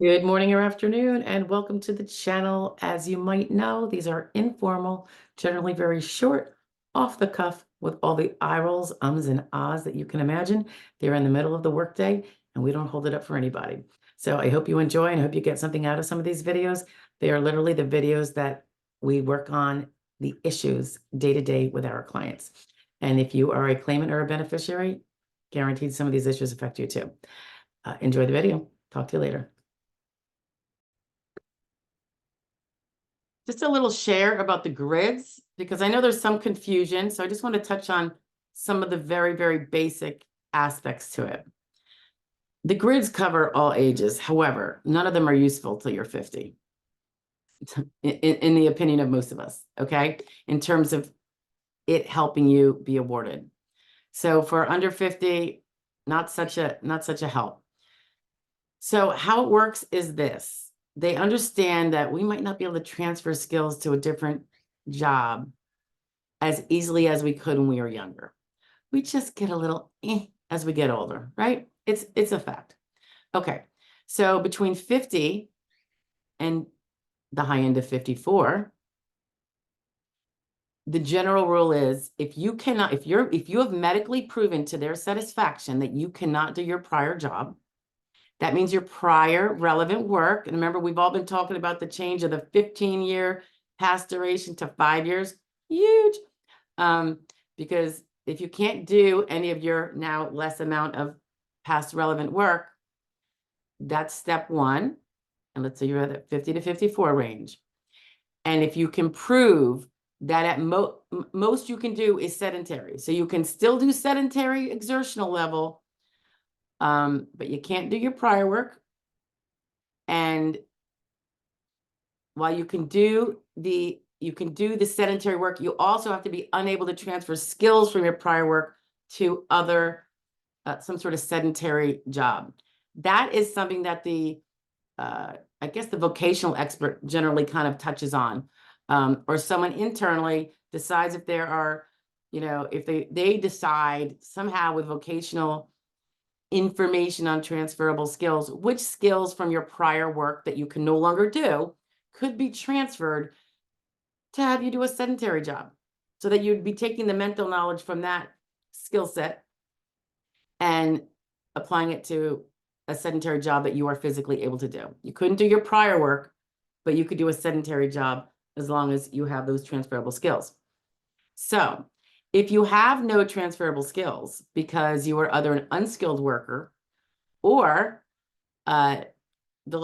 Good morning or afternoon, and welcome to the channel. As you might know, these are informal, generally very short, off the cuff, with all the eye rolls, ums, and ahs that you can imagine. They're in the middle of the workday, and we don't hold it up for anybody. So I hope you enjoy and I hope you get something out of some of these videos. They are literally the videos that we work on the issues day to day with our clients. And if you are a claimant or a beneficiary, guaranteed some of these issues affect you too. Enjoy the video. Talk to you later. Just a little share about the grids, because I know there's some confusion. So I just want to touch on some of the very, very basic aspects to it. The grids cover all ages. However, none of them are useful till you're 50, in the opinion of most of us, okay? In terms of it helping you be awarded. So for under 50, not such a help. So how it works is this. They understand that we might not be able to transfer skills to a different job as easily as we could when we were younger. We just get a little as we get older, right? It's a fact. Okay, so between 50 and the high end of 54, the general rule is if you have medically proven to their satisfaction that you cannot do your prior job, that means your prior relevant work. And remember, we've all been talking about the change of the 15-year past duration to 5 years. Huge. Because if you can't do any of your now less amount of past relevant work, that's step one. And let's say you're at that 50 to 54 range. And if you can prove that at most you can do is sedentary. So you can still do sedentary exertional level, but you can't do your prior work. And while you can do the sedentary work, you also have to be unable to transfer skills from your prior work to other some sort of sedentary job. That is something that the I guess the vocational expert generally kind of touches on, or someone internally decides if there are, if they decide somehow with vocational information on transferable skills, which skills from your prior work that you can no longer do could be transferred to have you do a sedentary job, so that you'd be taking the mental knowledge from that skill set and applying it to a sedentary job that you are physically able to do. You couldn't do your prior work, but you could do a sedentary job as long as you have those transferable skills. So if you have no transferable skills because you were either an unskilled worker or only the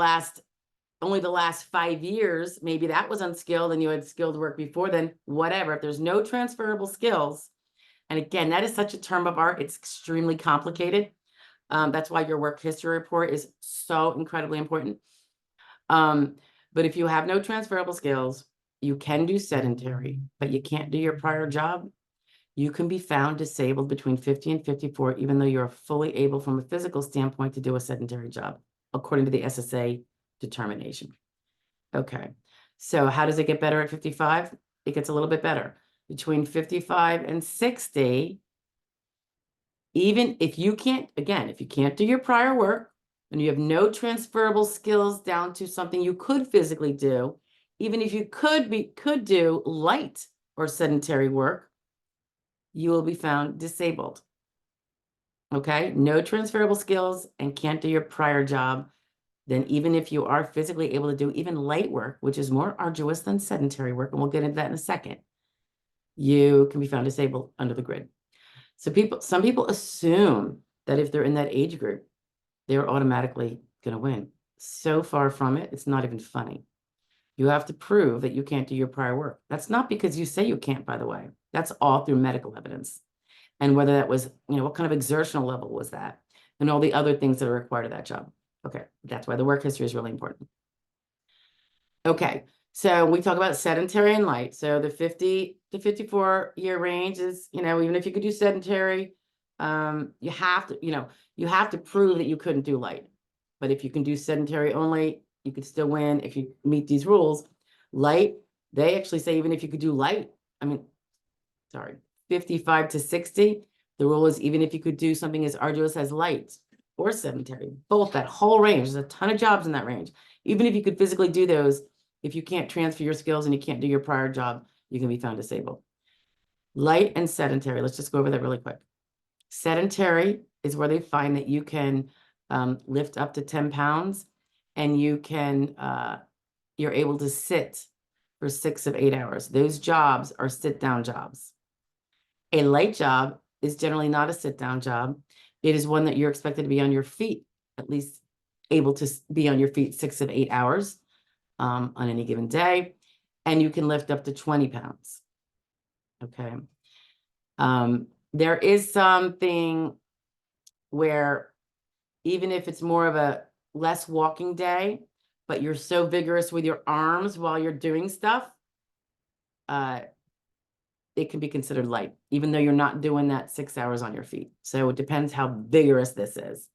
last 5 years, maybe that was unskilled and you had skilled work before then, whatever. If there's no transferable skills, and again, that is such a term of art, it's extremely complicated. That's why your work history report is so incredibly important. But if you have no transferable skills, you can do sedentary, but you can't do your prior job. You can be found disabled between 50 and 54, even though you're fully able from a physical standpoint to do a sedentary job, according to the SSA determination. Okay, so how does it get better at 55? It gets a little bit better. Between 55 and 60, even if you can't do your prior work and you have no transferable skills down to something you could physically do, even if you could do light or sedentary work, you will be found disabled. Okay, no transferable skills and can't do your prior job, then even if you are physically able to do even light work, which is more arduous than sedentary work, and we'll get into that in a second, you can be found disabled under the grid. So some people assume that if they're in that age group, they're automatically going to win. So far from it, it's not even funny. You have to prove that you can't do your prior work. That's not because you say you can't, by the way. That's all through medical evidence. And whether that was, what kind of exertional level was that? And all the other things that are required of that job. Okay, that's why the work history is really important. Okay, so we talk about sedentary and light. So the 50 to 54 year range is, even if you could do sedentary, you have to prove that you couldn't do light. But if you can do sedentary only, you could still win if you meet these rules. Light, they actually say even if you could do light, 55 to 60, the rule is even if you could do something as arduous as light or sedentary, both, that whole range. There's a ton of jobs in that range. Even if you could physically do those, if you can't transfer your skills and you can't do your prior job, you can be found disabled. Light and sedentary, let's just go over that really quick. Sedentary is where they find that you can lift up to 10 pounds and you can, you're able to sit for 6 of 8 hours. Those jobs are sit-down jobs. A light job is generally not a sit-down job. It is one that you're expected to be on your feet, at least able to be on your feet 6 of 8 hours on any given day. And you can lift up to 20 pounds. Okay. There is something where even if it's more of a less walking day, but you're so vigorous with your arms while you're doing stuff, it can be considered light, even though you're not doing that 6 hours on your feet. So it depends how vigorous this is.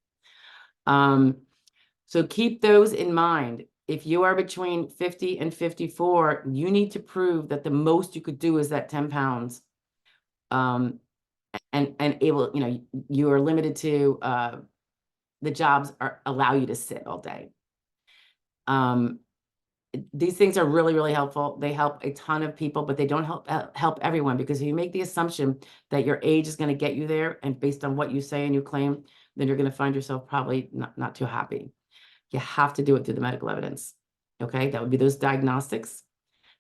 So keep those in mind. If you are between 50 and 54, you need to prove that the most you could do is that 10 pounds. And able, you know, you are limited to, the jobs allow you to sit all day. These things are really, really helpful. They help a ton of people, but they don't help everyone, because if you make the assumption that your age is going to get you there, and based on what you say and you claim, then you're going to find yourself probably not too happy. You have to do it through the medical evidence. Okay, that would be those diagnostics.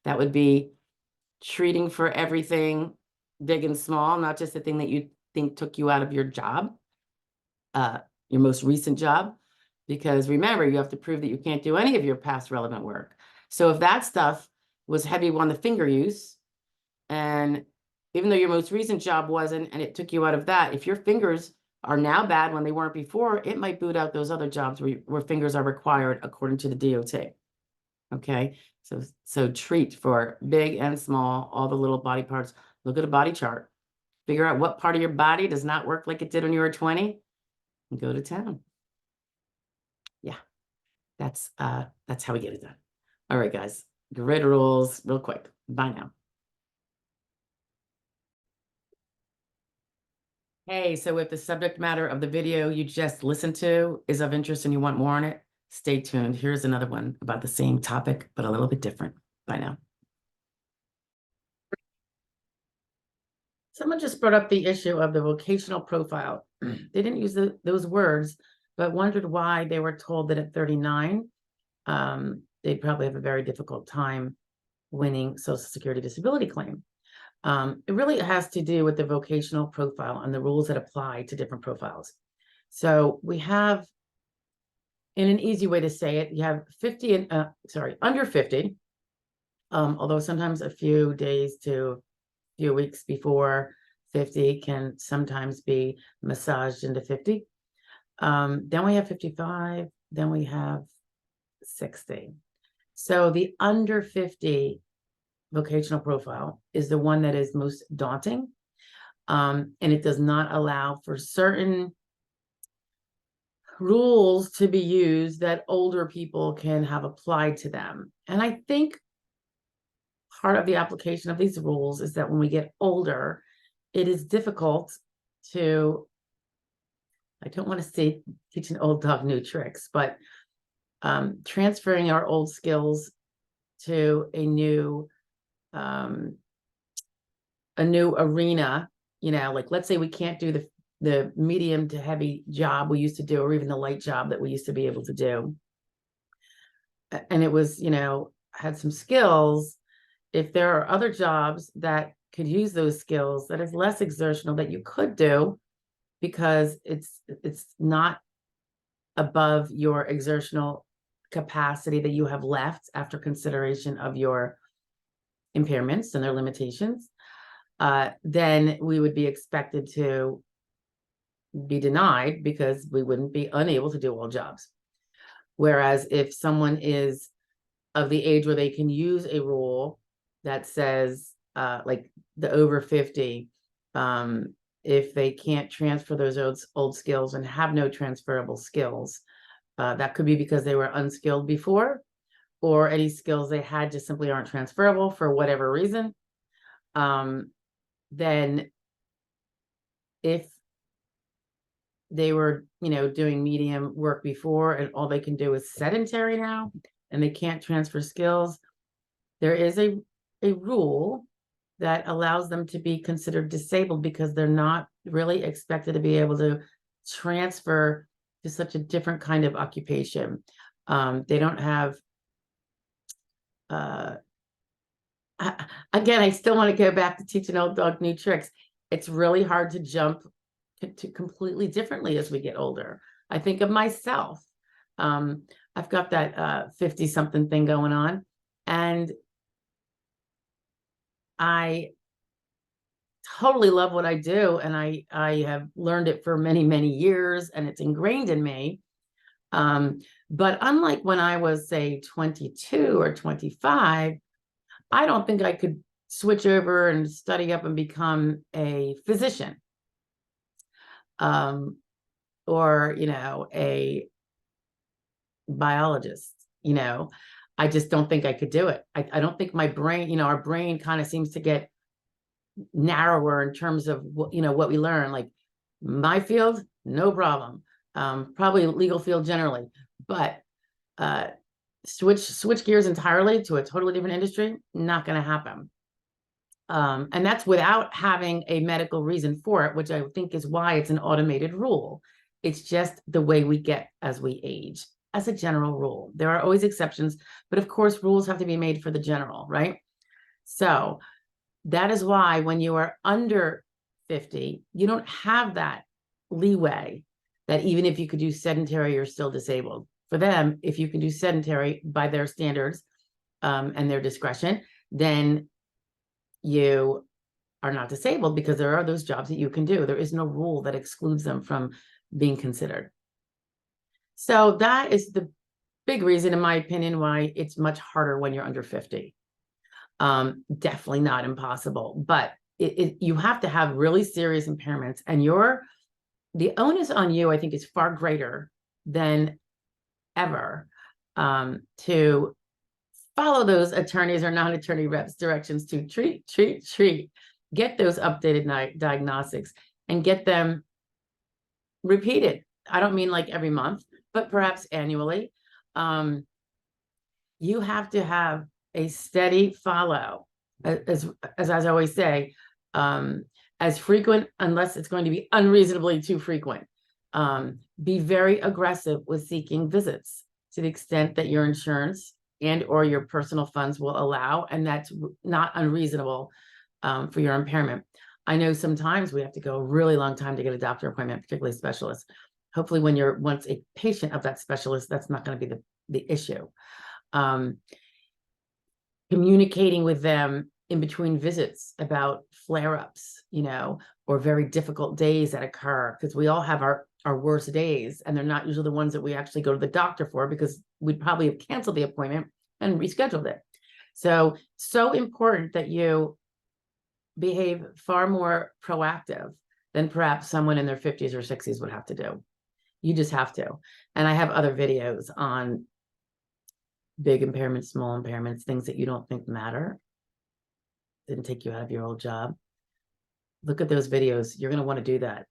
That would be treating for everything big and small, not just the thing that you think took you out of your job, your most recent job. Because remember, you have to prove that you can't do any of your past relevant work. So if that stuff was heavy on the finger use, and even though your most recent job wasn't, and it took you out of that, if your fingers are now bad when they weren't before, it might boot out those other jobs where fingers are required according to the DOT. Okay, so treat for big and small, all the little body parts. Look at a body chart. Figure out what part of your body does not work like it did when you were 20, and go to town. Yeah, that's how we get it done. All right, guys, grid rules real quick. Bye now. Hey, so if the subject matter of the video you just listened to is of interest and you want more on it, stay tuned. Here's another one about the same topic, but a little bit different. Bye now. Someone just brought up the issue of the vocational profile. They didn't use those words, but wondered why they were told that at 39, they'd probably have a very difficult time winning Social Security disability claim. It really has to do with the vocational profile and the rules that apply to different profiles. So we have, in an easy way to say it, you have 50 and under 50, although sometimes a few days to a few weeks before 50 can sometimes be massaged into 50. Then we have 55, then we have 60. So the under 50 vocational profile is the one that is most daunting. And it does not allow for certain rules to be used that older people can have applied to them. And I think part of the application of these rules is that when we get older, it is difficult to, I don't want to say teach an old dog new tricks, but transferring our old skills to a new arena, you know, like let's say we can't do the medium to heavy job we used to do, or even the light job that we used to be able to do. And it was, you know, had some skills. If there are other jobs that could use those skills, that is less exertional, that you could do because it's not above your exertional capacity that you have left after consideration of your impairments and their limitations, then we would be expected to be denied because we wouldn't be unable to do all jobs. Whereas if someone is of the age where they can use a rule that says, like the over 50, if they can't transfer those old skills and have no transferable skills, that could be because they were unskilled before, or any skills they had just simply aren't transferable for whatever reason. Then if they were, doing medium work before, and all they can do is sedentary now, and they can't transfer skills. There is a rule that allows them to be considered disabled because they're not really expected to be able to transfer to such a different kind of occupation. They don't have, again, I still want to go back to teach an old dog new tricks. It's really hard to jump to completely differently as we get older. I think of myself. I've got that 50 something thing going on, and I totally love what I do, and I have learned it for many, many years, and it's ingrained in me. But unlike when I was, say, 22 or 25, I don't think I could switch over and study up and become a physician, or, a biologist. I just don't think I could do it. I don't think my brain, our brain kind of seems to get narrower in terms of what we learn. Like my field, no problem. Probably legal field generally, but switch gears entirely to a totally different industry, not going to happen. And that's without having a medical reason for it, which I think is why it's an automated rule. It's just the way we get as we age, as a general rule. There are always exceptions, but of course, rules have to be made for the general, right? So that is why when you are under 50, you don't have that leeway that even if you could do sedentary, you're still disabled. For them, if you can do sedentary by their standards and their discretion, then you are not disabled, because there are those jobs that you can do. There is no rule that excludes them from being considered. So that is the big reason, in my opinion, why it's much harder when you're under 50. Definitely not impossible, but you have to have really serious impairments, and the onus on you, I think, is far greater than ever to follow those attorneys or non-attorney reps' directions to treat, get those updated diagnostics and get them repeated. I don't mean like every month, but perhaps annually. You have to have a steady follow, as I always say, as frequent, unless it's going to be unreasonably too frequent. Be very aggressive with seeking visits to the extent that your insurance and or your personal funds will allow, and that's not unreasonable for your impairment. I know sometimes we have to go a really long time to get a doctor appointment, particularly specialists. Hopefully when you're once a patient of that specialist, that's not going to be the issue. Communicating with them in between visits about flare-ups, or very difficult days that occur, because we all have our worst days, and they're not usually the ones that we actually go to the doctor for, because we'd probably have canceled the appointment and rescheduled it. So important that you behave far more proactive than perhaps someone in their 50s or 60s would have to do. You just have to. And I have other videos on big impairments, small impairments, things that you don't think matter. Didn't take you out of your old job. Look at those videos. You're going to want to do that.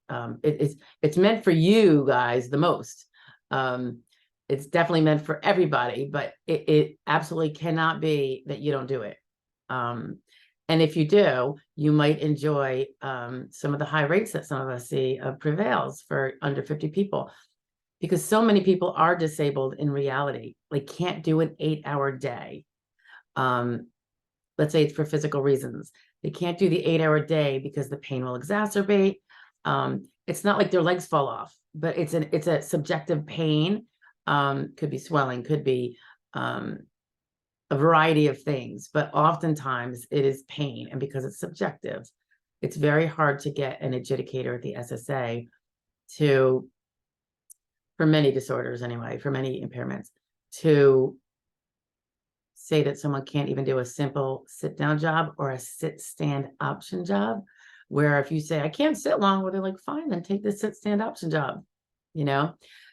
It's meant for you guys the most. It's definitely meant for everybody, but it absolutely cannot be that you don't do it. And if you do, you might enjoy some of the high rates that some of us see prevails for under 50 people, because so many people are disabled in reality. They can't do an 8-hour day. Let's say it's for physical reasons. They can't do the 8-hour day because the pain will exacerbate. It's not like their legs fall off, but it's a subjective pain. Could be swelling, could be a variety of things, but oftentimes it is pain. And because it's subjective, it's very hard to get an adjudicator at the SSA for many disorders anyway, for many impairments, to say that someone can't even do a simple sit-down job or a sit-stand option job, where if you say, I can't sit long, well, they're like, fine, then take the sit-stand option job,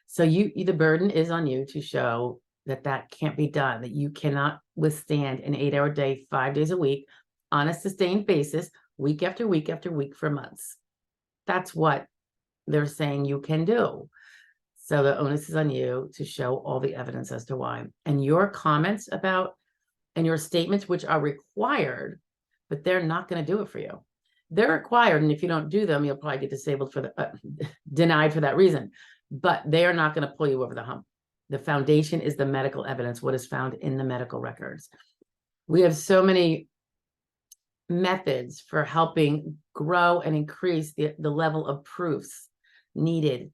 So the burden is on you to show that can't be done, that you cannot withstand an 8-hour day, 5 days a week on a sustained basis, week after week after week for months. That's what they're saying you can do. So the onus is on you to show all the evidence as to why. And your comments about, and your statements, which are required, but they're not going to do it for you. They're required. And if you don't do them, you'll probably get disabled for the, denied for that reason, but they are not going to pull you over the hump. The foundation is the medical evidence, what is found in the medical records. We have so many methods for helping grow and increase the level of proofs needed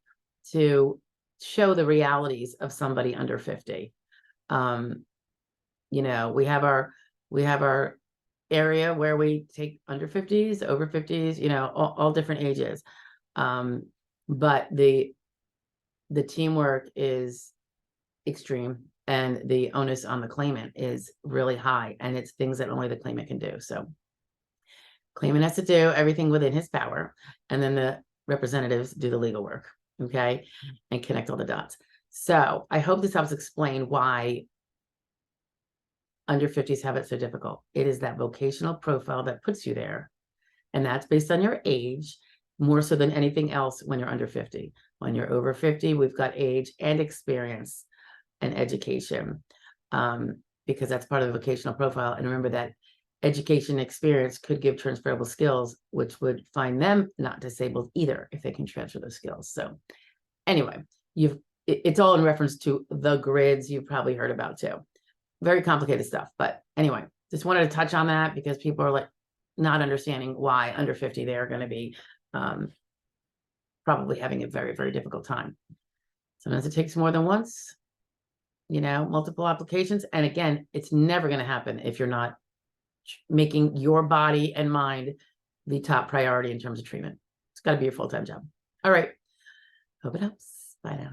to show the realities of somebody under 50. You know, we have our area where we take under 50s, over 50s, you know, all different ages. But the teamwork is extreme and the onus on the claimant is really high, and it's things that only the claimant can do. So claimant has to do everything within his power, and then the representatives do the legal work, okay, and connect all the dots. So I hope this helps explain why under 50s have it so difficult. It is that vocational profile that puts you there, and that's based on your age more so than anything else when you're under 50. When you're over 50, we've got age and experience and education, because that's part of the vocational profile. And remember that education experience could give transferable skills, which would find them not disabled either if they can transfer those skills. So anyway, it's all in reference to the grids you've probably heard about too. Very complicated stuff, but anyway, just wanted to touch on that because people are like not understanding why under 50 they are going to be probably having a very, very difficult time. Sometimes it takes more than once, you know, multiple applications. And again, it's never going to happen if you're not making your body and mind the top priority in terms of treatment. It's got to be your full-time job. All right. Hope it helps. Bye now.